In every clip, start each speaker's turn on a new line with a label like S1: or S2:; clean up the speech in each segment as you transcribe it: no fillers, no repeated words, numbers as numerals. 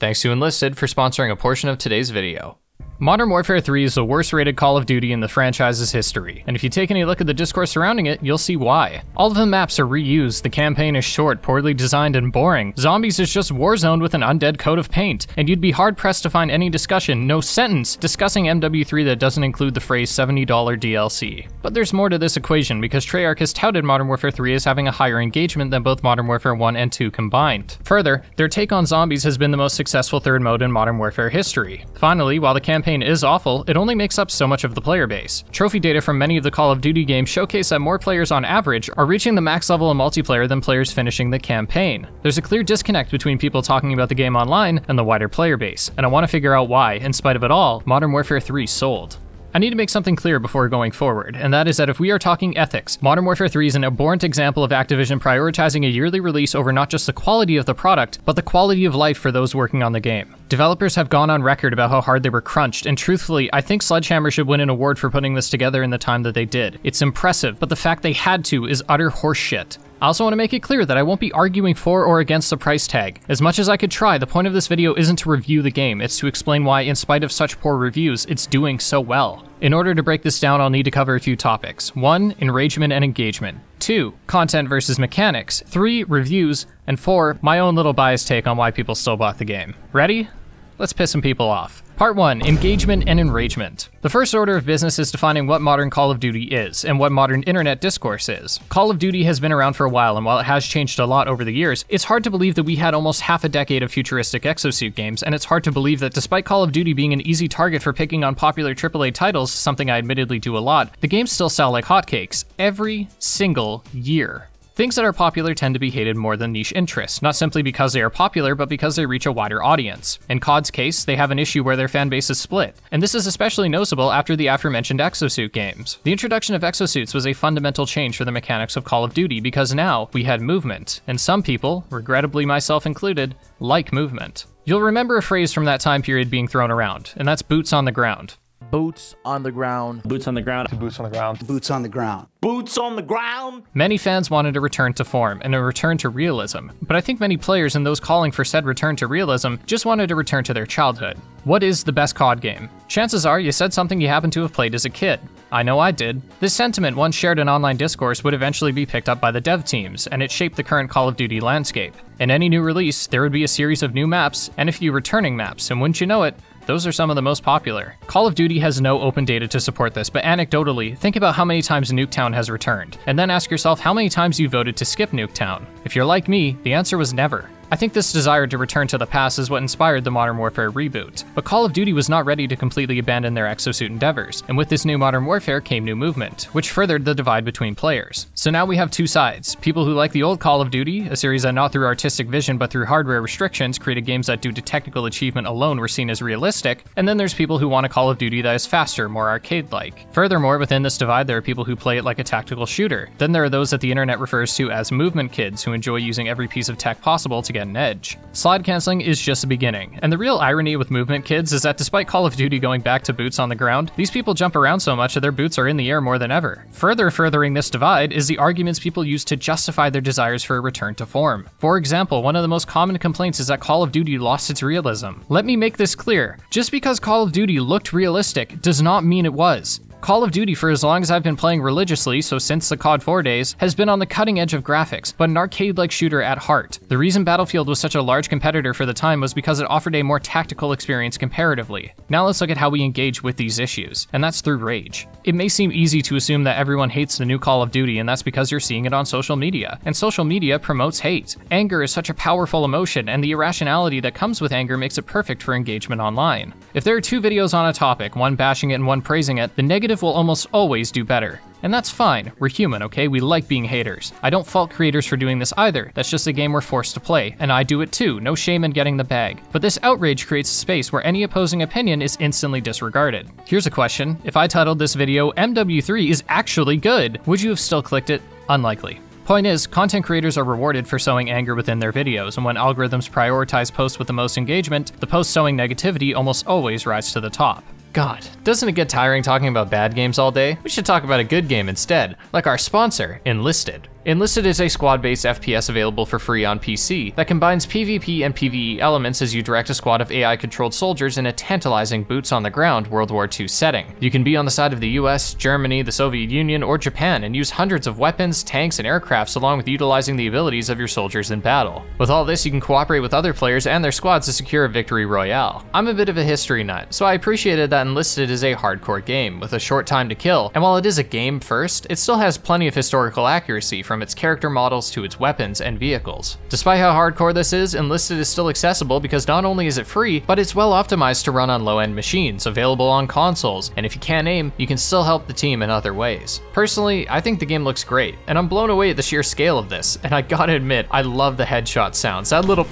S1: Thanks to Enlisted for sponsoring a portion of today's video. Modern Warfare 3 is the worst rated Call of Duty in the franchise's history, and if you take any look at the discourse surrounding it, you'll see why. All of the maps are reused, the campaign is short, poorly designed, and boring. Zombies is just Warzone with an undead coat of paint, and you'd be hard-pressed to find any discussion, no sentence, discussing MW3 that doesn't include the phrase $70 DLC. But there's more to this equation, because Treyarch has touted Modern Warfare 3 as having a higher engagement than both Modern Warfare 1 and 2 combined. Further, their take on zombies has been the most successful third mode in Modern Warfare history. Finally, while the campaign is awful, it only makes up so much of the player base. Trophy data from many of the Call of Duty games showcase that more players on average are reaching the max level of multiplayer than players finishing the campaign. There's a clear disconnect between people talking about the game online and the wider player base, and I want to figure out why, in spite of it all, Modern Warfare 3 sold. I need to make something clear before going forward, and that is that if we are talking ethics, Modern Warfare 3 is an abhorrent example of Activision prioritizing a yearly release over not just the quality of the product, but the quality of life for those working on the game. Developers have gone on record about how hard they were crunched, and truthfully, I think Sledgehammer should win an award for putting this together in the time that they did. It's impressive, but the fact they had to is utter horseshit. I also want to make it clear that I won't be arguing for or against the price tag. As much as I could try, the point of this video isn't to review the game, it's to explain why, in spite of such poor reviews, it's doing so well. In order to break this down, I'll need to cover a few topics. 1. Enragement and engagement. 2. Content versus mechanics. 3. Reviews. And 4. My own little biased take on why people still bought the game. Ready? Let's piss some people off. Part 1. Engagement and enragement. The first order of business is defining what modern Call of Duty is, and what modern internet discourse is. Call of Duty has been around for a while, and while it has changed a lot over the years, it's hard to believe that we had almost half a decade of futuristic exosuit games, and it's hard to believe that despite Call of Duty being an easy target for picking on popular AAA titles, something I admittedly do a lot, the games still sell like hotcakes, every single year. Things that are popular tend to be hated more than niche interests, not simply because they are popular, but because they reach a wider audience. In COD's case, they have an issue where their fanbase is split, and this is especially noticeable after the aforementioned exosuit games. The introduction of exosuits was a fundamental change for the mechanics of Call of Duty because now we had movement, and some people, regrettably myself included, like movement. You'll remember a phrase from that time period being thrown around, and that's boots on the ground.
S2: Boots on the ground.
S3: Boots on the ground.
S4: Boots on the ground.
S5: Boots on the ground.
S3: Boots on the ground!
S1: Many fans wanted a return to form and a return to realism, but I think many players and those calling for said return to realism just wanted a return to their childhood. What is the best COD game? Chances are you said something you happen to have played as a kid. I know I did. This sentiment, once shared in online discourse, would eventually be picked up by the dev teams, and it shaped the current Call of Duty landscape. In any new release, there would be a series of new maps and a few returning maps, and wouldn't you know it, those are some of the most popular. Call of Duty has no open data to support this, but anecdotally, think about how many times Nuketown has returned, and then ask yourself how many times you voted to skip Nuketown. If you're like me, the answer was never. I think this desire to return to the past is what inspired the Modern Warfare reboot, but Call of Duty was not ready to completely abandon their exosuit endeavors, and with this new Modern Warfare came new movement, which furthered the divide between players. So now we have two sides, people who like the old Call of Duty, a series that not through artistic vision but through hardware restrictions created games that due to technical achievement alone were seen as realistic, and then there's people who want a Call of Duty that is faster, more arcade-like. Furthermore, within this divide there are people who play it like a tactical shooter. Then there are those that the internet refers to as movement kids who enjoy using every piece of tech possible to get an edge. Slide canceling is just the beginning, and the real irony with movement kids is that despite Call of Duty going back to boots on the ground, these people jump around so much that their boots are in the air more than ever. Furthering this divide is the arguments people use to justify their desires for a return to form. For example, one of the most common complaints is that Call of Duty lost its realism. Let me make this clear. Just because Call of Duty looked realistic does not mean it was. Call of Duty, for as long as I've been playing religiously, so since the COD 4 days, has been on the cutting edge of graphics, but an arcade-like shooter at heart. The reason Battlefield was such a large competitor for the time was because it offered a more tactical experience comparatively. Now let's look at how we engage with these issues, and that's through rage. It may seem easy to assume that everyone hates the new Call of Duty, and that's because you're seeing it on social media, and social media promotes hate. Anger is such a powerful emotion, and the irrationality that comes with anger makes it perfect for engagement online. If there are two videos on a topic, one bashing it and one praising it, the negative will almost always do better. And that's fine, we're human, okay? We like being haters. I don't fault creators for doing this either, that's just a game we're forced to play, and I do it too, no shame in getting the bag. But this outrage creates a space where any opposing opinion is instantly disregarded. Here's a question, if I titled this video, MW3 is actually good, would you have still clicked it? Unlikely. Point is, content creators are rewarded for sowing anger within their videos, and when algorithms prioritize posts with the most engagement, the posts sowing negativity almost always rise to the top. God, doesn't it get tiring talking about bad games all day? We should talk about a good game instead, like our sponsor, Enlisted. Enlisted is a squad-based FPS available for free on PC that combines PvP and PvE elements as you direct a squad of AI-controlled soldiers in a tantalizing boots-on-the-ground World War II setting. You can be on the side of the US, Germany, the Soviet Union, or Japan and use hundreds of weapons, tanks, and aircrafts along with utilizing the abilities of your soldiers in battle. With all this, you can cooperate with other players and their squads to secure a victory royale. I'm a bit of a history nut, so I appreciated that Enlisted is a hardcore game with a short time to kill, and while it is a game first, it still has plenty of historical accuracy from its character models to its weapons and vehicles. Despite how hardcore this is, Enlisted is still accessible because not only is it free, but it's well optimized to run on low-end machines, available on consoles, and if you can't aim, you can still help the team in other ways. Personally, I think the game looks great, and I'm blown away at the sheer scale of this, and I gotta admit, I love the headshot sounds. That little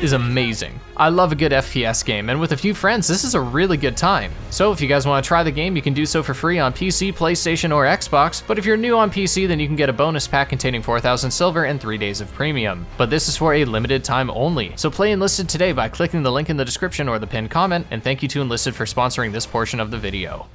S1: is amazing. I love a good FPS game, and with a few friends, this is a really good time. So if you guys want to try the game, you can do so for free on PC, PlayStation, or Xbox, but if you're new on PC, then you can get a bonus pack containing 4,000 silver and 3 days of premium. But this is for a limited time only, so play Enlisted today by clicking the link in the description or the pinned comment, and thank you to Enlisted for sponsoring this portion of the video.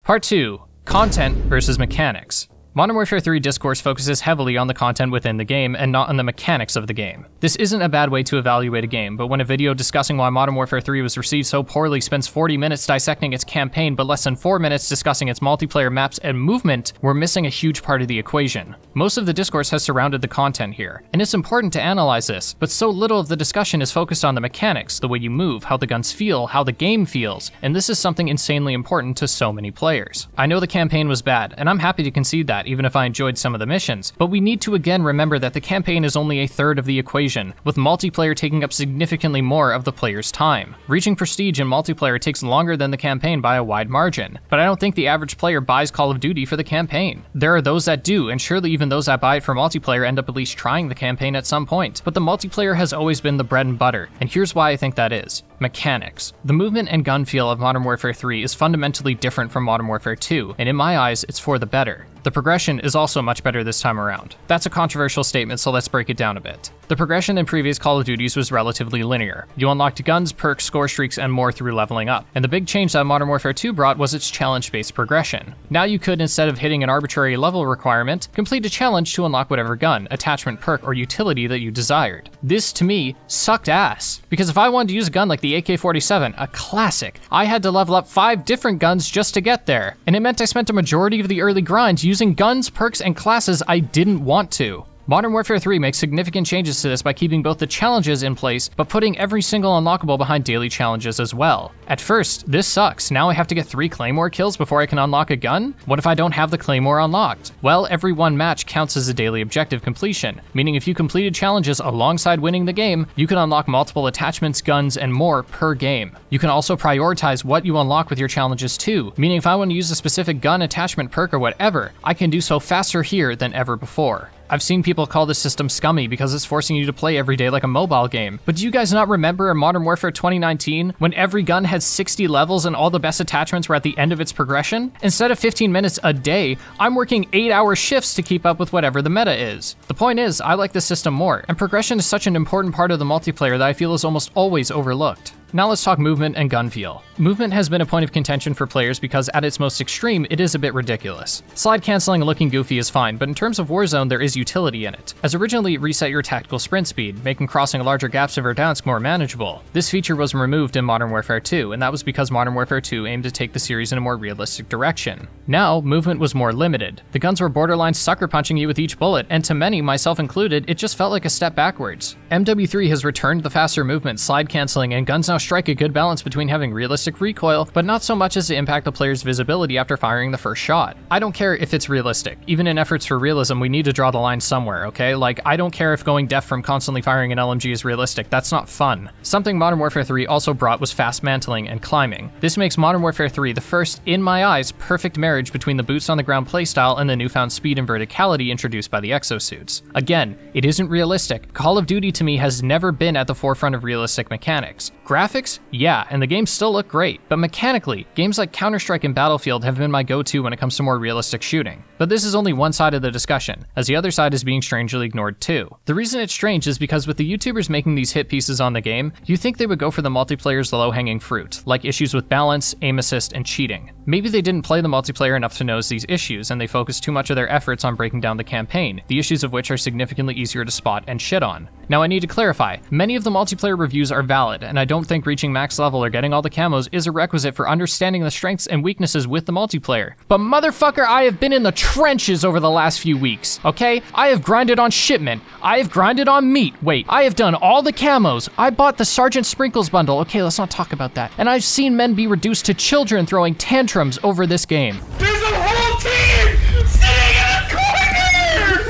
S1: Part 2. Content versus Mechanics. Modern Warfare 3 Discourse focuses heavily on the content within the game and not on the mechanics of the game. This isn't a bad way to evaluate a game, but when a video discussing why Modern Warfare 3 was received so poorly spends 40 minutes dissecting its campaign but less than 4 minutes discussing its multiplayer maps and movement, we're missing a huge part of the equation. Most of the discourse has surrounded the content here, and it's important to analyze this, but so little of the discussion is focused on the mechanics, the way you move, how the guns feel, how the game feels, and this is something insanely important to so many players. I know the campaign was bad, and I'm happy to concede that, even if I enjoyed some of the missions, but we need to again remember that the campaign is only a third of the equation, with multiplayer taking up significantly more of the player's time. Reaching prestige in multiplayer takes longer than the campaign by a wide margin, but I don't think the average player buys Call of Duty for the campaign. There are those that do, and surely even those that buy it for multiplayer end up at least trying the campaign at some point, but the multiplayer has always been the bread and butter, and here's why I think that is. Mechanics. The movement and gun feel of Modern Warfare 3 is fundamentally different from Modern Warfare 2, and in my eyes, it's for the better. The progression is also much better this time around. That's a controversial statement, so let's break it down a bit. The progression in previous Call of Duties was relatively linear. You unlocked guns, perks, score streaks, and more through leveling up, and the big change that Modern Warfare 2 brought was its challenge-based progression. Now you could, instead of hitting an arbitrary level requirement, complete a challenge to unlock whatever gun, attachment, perk, or utility that you desired. This, to me, sucked ass, because if I wanted to use a gun like the AK-47, a classic, I had to level up 5 different guns just to get there, and it meant I spent a majority of the early grind using guns, perks, and classes I didn't want to. Modern Warfare 3 makes significant changes to this by keeping both the challenges in place, but putting every single unlockable behind daily challenges as well. At first, this sucks. Now I have to get 3 Claymore kills before I can unlock a gun? What if I don't have the Claymore unlocked? Well, every one match counts as a daily objective completion, meaning if you completed challenges alongside winning the game, you can unlock multiple attachments, guns, and more per game. You can also prioritize what you unlock with your challenges too, meaning if I want to use a specific gun, attachment, perk, or whatever, I can do so faster here than ever before. I've seen people call this system scummy because it's forcing you to play every day like a mobile game, but do you guys not remember in Modern Warfare 2019 when every gun had 60 levels and all the best attachments were at the end of its progression? Instead of 15 minutes a day, I'm working 8-hour shifts to keep up with whatever the meta is. The point is, I like this system more, and progression is such an important part of the multiplayer that I feel is almost always overlooked. Now let's talk movement and gun feel. Movement has been a point of contention for players because at its most extreme, it is a bit ridiculous. Slide canceling and looking goofy is fine, but in terms of Warzone, there is utility in it. As originally, it reset your tactical sprint speed, making crossing larger gaps of Verdansk more manageable. This feature was removed in Modern Warfare 2, and that was because Modern Warfare 2 aimed to take the series in a more realistic direction. Now, movement was more limited. The guns were borderline sucker punching you with each bullet, and to many, myself included, it just felt like a step backwards. MW3 has returned the faster movement, slide canceling, and guns now strike a good balance between having realistic recoil, but not so much as to impact the player's visibility after firing the first shot. I don't care if it's realistic. Even in efforts for realism, we need to draw the line somewhere, okay? Like, I don't care if going deaf from constantly firing an LMG is realistic. That's not fun. Something Modern Warfare 3 also brought was fast mantling and climbing. This makes Modern Warfare 3 the first, in my eyes, perfect marriage between the boots on the ground playstyle and the newfound speed and verticality introduced by the exosuits. Again, it isn't realistic. Call of Duty to me has never been at the forefront of realistic mechanics. Graphics? Yeah, and the games still look great, but mechanically, games like Counter-Strike and Battlefield have been my go-to when it comes to more realistic shooting. But this is only one side of the discussion, as the other side is being strangely ignored too. The reason it's strange is because with the YouTubers making these hit pieces on the game, you think they would go for the multiplayer's low-hanging fruit, like issues with balance, aim assist, and cheating. Maybe they didn't play the multiplayer enough to notice these issues, and they focused too much of their efforts on breaking down the campaign, the issues of which are significantly easier to spot and shit on. Now I need to clarify, many of the multiplayer reviews are valid, and I don't think reaching max level or getting all the camos is a requisite for understanding the strengths and weaknesses with the multiplayer. But motherfucker, I have been in the trenches over the last few weeks, okay? I have grinded on shipment, I have grinded on meat, wait, I have done all the camos, I bought the Sergeant Sprinkles bundle, okay, let's not talk about that, and I've seen men be reduced to children throwing tantrums over this game.
S3: There's a whole team sitting in a corner!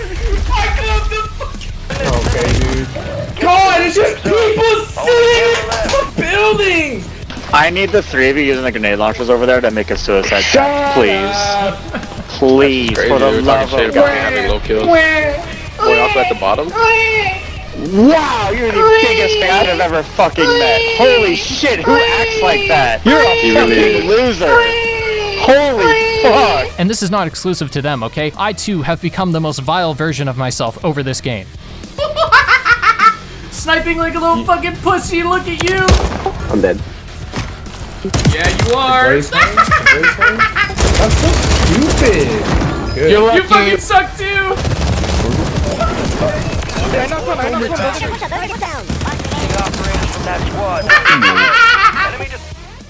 S3: I love the fucking... Okay, dude. God, it's just people sitting in the buildings!
S4: I need the three of you using the grenade launchers over there to make a suicide pact, please. Please, for the love of God.
S5: Low kills. Going off at the bottom.
S4: Wow, you're the biggest fan I've ever fucking met. Holy shit, who acts like that? You're a fucking loser. Holy fuck.
S1: And this is not exclusive to them, okay? I too have become the most vile version of myself over this game. Sniping like a little fucking pussy, look at you!
S5: I'm dead.
S3: Yeah, you are!
S6: That's so stupid! Good.
S3: You fucking suck too!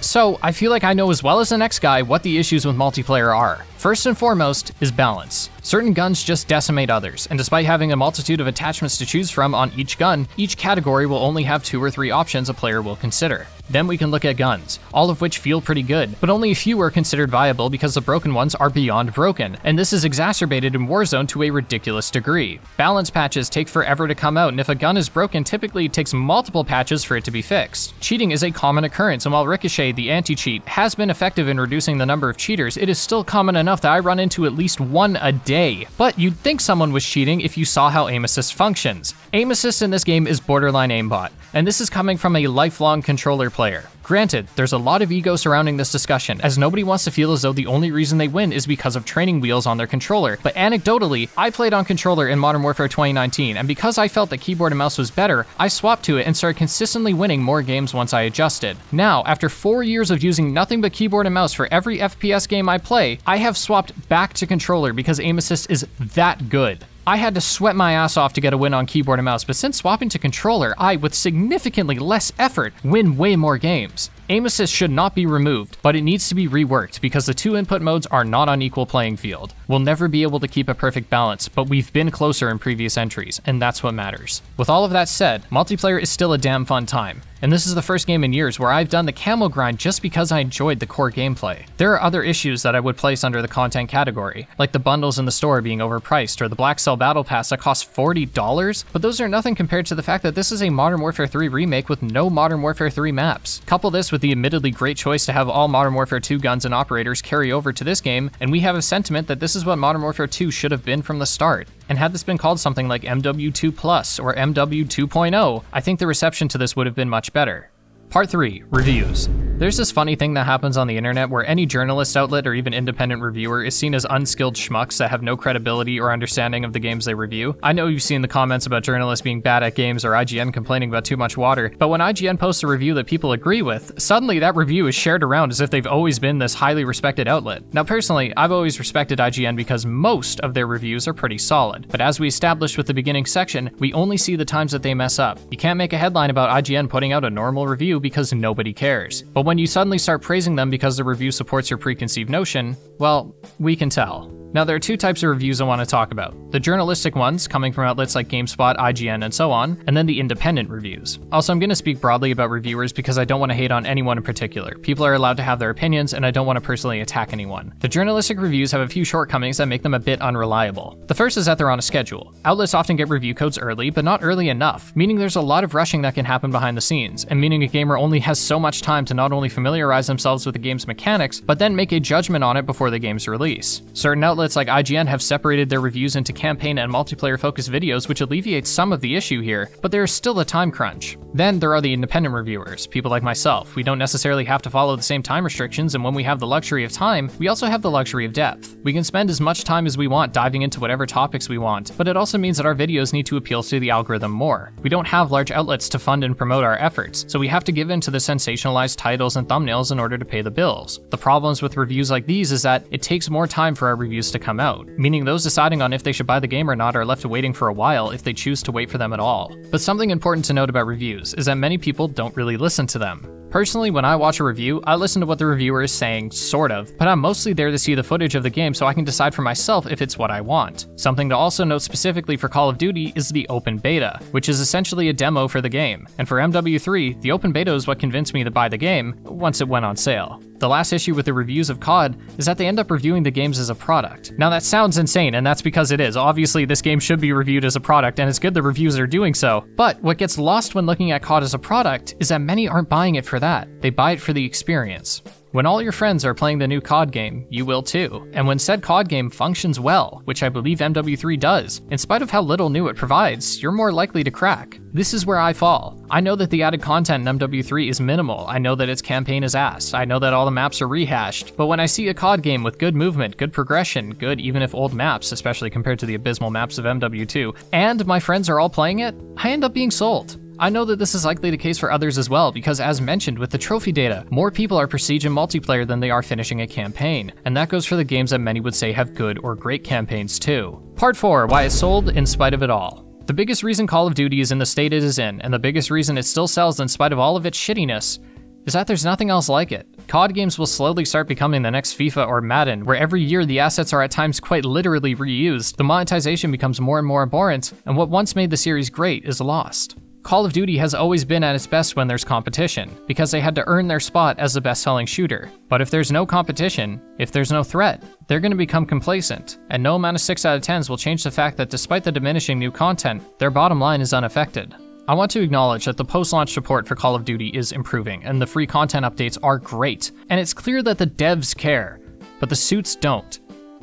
S1: So, I feel like I know as well as the next guy what the issues with multiplayer are. First and foremost is balance. Certain guns just decimate others, and despite having a multitude of attachments to choose from on each gun, each category will only have 2 or 3 options a player will consider. Then we can look at guns, all of which feel pretty good, but only a few are considered viable because the broken ones are beyond broken, and this is exacerbated in Warzone to a ridiculous degree. Balance patches take forever to come out, and if a gun is broken, typically it takes multiple patches for it to be fixed. Cheating is a common occurrence, and while Ricochet, the anti-cheat, has been effective in reducing the number of cheaters, it is still common enough that I run into at least one a day. But you'd think someone was cheating if you saw how aim assist functions. Aim assist in this game is borderline aimbot, and this is coming from a lifelong controller player. Granted, there's a lot of ego surrounding this discussion, as nobody wants to feel as though the only reason they win is because of training wheels on their controller, but anecdotally, I played on controller in Modern Warfare 2019, and because I felt that keyboard and mouse was better, I swapped to it and started consistently winning more games once I adjusted. Now, after 4 years of using nothing but keyboard and mouse for every FPS game I play, I have swapped back to controller because aim assist is that good. I had to sweat my ass off to get a win on keyboard and mouse, but since swapping to controller, I, with significantly less effort, win way more games. Aim assist should not be removed, but it needs to be reworked because the 2 input modes are not on equal playing field. We'll never be able to keep a perfect balance, but we've been closer in previous entries, and that's what matters. With all of that said, multiplayer is still a damn fun time. And this is the first game in years where I've done the camo grind just because I enjoyed the core gameplay. There are other issues that I would place under the content category, like the bundles in the store being overpriced or the Black Cell Battle Pass that costs $40, but those are nothing compared to the fact that this is a Modern Warfare 3 remake with no Modern Warfare 3 maps. Couple this with the admittedly great choice to have all Modern Warfare 2 guns and operators carry over to this game, and we have a sentiment that this is what Modern Warfare 2 should have been from the start. And had this been called something like MW2 Plus or MW 2.0, I think the reception to this would have been much better. Part 3, reviews. There's this funny thing that happens on the internet where any journalist outlet or even independent reviewer is seen as unskilled schmucks that have no credibility or understanding of the games they review. I know you've seen the comments about journalists being bad at games or IGN complaining about too much water, but when IGN posts a review that people agree with, suddenly that review is shared around as if they've always been this highly respected outlet. Now personally, I've always respected IGN because most of their reviews are pretty solid, but as we established with the beginning section, we only see the times that they mess up. You can't make a headline about IGN putting out a normal review because nobody cares. But when you suddenly start praising them because the review supports your preconceived notion, well, we can tell. Now there are 2 types of reviews I want to talk about. The journalistic ones, coming from outlets like GameSpot, IGN, and so on, and then the independent reviews. Also, I'm going to speak broadly about reviewers because I don't want to hate on anyone in particular. People are allowed to have their opinions, and I don't want to personally attack anyone. The journalistic reviews have a few shortcomings that make them a bit unreliable. The first is that they're on a schedule. Outlets often get review codes early, but not early enough, meaning there's a lot of rushing that can happen behind the scenes, and meaning a gamer only has so much time to not only familiarize themselves with the game's mechanics, but then make a judgment on it before the game's release. Certain outlets outlets like IGN have separated their reviews into campaign and multiplayer-focused videos, which alleviates some of the issue here, but there is still a time crunch. Then there are the independent reviewers, people like myself. We don't necessarily have to follow the same time restrictions, and when we have the luxury of time, we also have the luxury of depth. We can spend as much time as we want diving into whatever topics we want, but it also means that our videos need to appeal to the algorithm more. We don't have large outlets to fund and promote our efforts, so we have to give in to the sensationalized titles and thumbnails in order to pay the bills. The problems with reviews like these is that it takes more time for our reviews to come out, meaning those deciding on if they should buy the game or not are left waiting for a while if they choose to wait for them at all. But something important to note about reviews is that many people don't really listen to them. Personally, when I watch a review, I listen to what the reviewer is saying, sort of, but I'm mostly there to see the footage of the game so I can decide for myself if it's what I want. Something to also note specifically for Call of Duty is the open beta, which is essentially a demo for the game. And for MW3, the open beta is what convinced me to buy the game once it went on sale. The last issue with the reviews of COD is that they end up reviewing the games as a product. Now that sounds insane, and that's because it is. Obviously, this game should be reviewed as a product, and it's good the reviews are doing so. But what gets lost when looking at COD as a product is that many aren't buying it for that. They buy it for the experience. When all your friends are playing the new COD game, you will too. And when said COD game functions well, which I believe MW3 does, in spite of how little new it provides, you're more likely to crack. This is where I fall. I know that the added content in MW3 is minimal. I know that its campaign is ass. I know that all the maps are rehashed. But when I see a COD game with good movement, good progression, good even if old maps, especially compared to the abysmal maps of MW2, and my friends are all playing it, I end up being sold. I know that this is likely the case for others as well, because as mentioned with the trophy data, more people are prestige in multiplayer than they are finishing a campaign, and that goes for the games that many would say have good or great campaigns too. Part 4, why it sold in spite of it all. The biggest reason Call of Duty is in the state it is in, and the biggest reason it still sells in spite of all of its shittiness, is that there's nothing else like it. COD games will slowly start becoming the next FIFA or Madden, where every year the assets are at times quite literally reused, the monetization becomes more and more abhorrent, and what once made the series great is lost. Call of Duty has always been at its best when there's competition, because they had to earn their spot as the best-selling shooter. But if there's no competition, if there's no threat, they're going to become complacent, and no amount of 6 out of 10s will change the fact that despite the diminishing new content, their bottom line is unaffected. I want to acknowledge that the post-launch support for Call of Duty is improving, and the free content updates are great, and it's clear that the devs care, but the suits don't.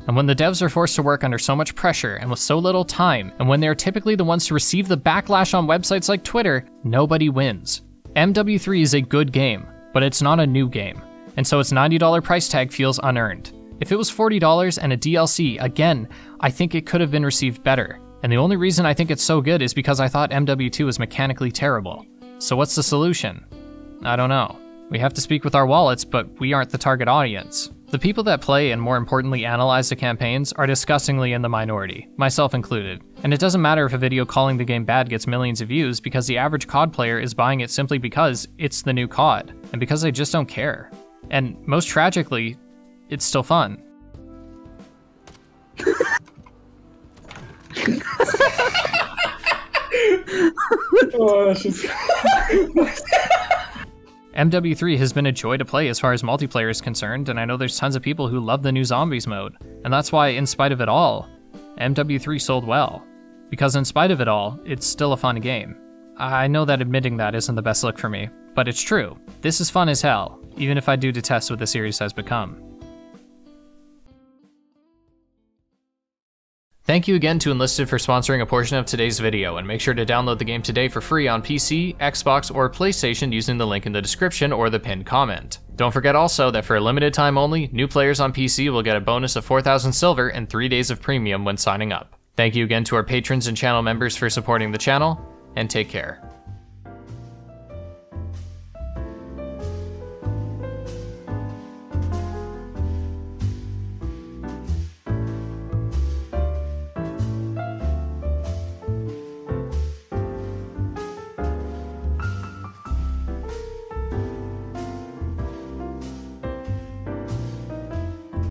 S1: And when the devs are forced to work under so much pressure and with so little time, and when they're typically the ones to receive the backlash on websites like Twitter, nobody wins. MW3 is a good game, but it's not a new game, and so its $90 price tag feels unearned. If it was $40 and a DLC, again, I think it could have been received better. And the only reason I think it's so good is because I thought MW2 was mechanically terrible. So what's the solution? I don't know. We have to speak with our wallets, but we aren't the target audience. The people that play and more importantly analyze the campaigns are disgustingly in the minority, myself included. And it doesn't matter if a video calling the game bad gets millions of views because the average COD player is buying it simply because it's the new COD, and because they just don't care. And most tragically, it's still fun.
S6: Oh, that's just...
S1: MW3 has been a joy to play as far as multiplayer is concerned, and I know there's tons of people who love the new zombies mode. And that's why, in spite of it all, MW3 sold well. Because in spite of it all, it's still a fun game. I know that admitting that isn't the best look for me, but it's true. This is fun as hell, even if I do detest what the series has become. Thank you again to Enlisted for sponsoring a portion of today's video, and make sure to download the game today for free on PC, Xbox, or PlayStation using the link in the description or the pinned comment. Don't forget also that for a limited time only, new players on PC will get a bonus of 4,000 silver and 3 days of premium when signing up. Thank you again to our patrons and channel members for supporting the channel, and take care.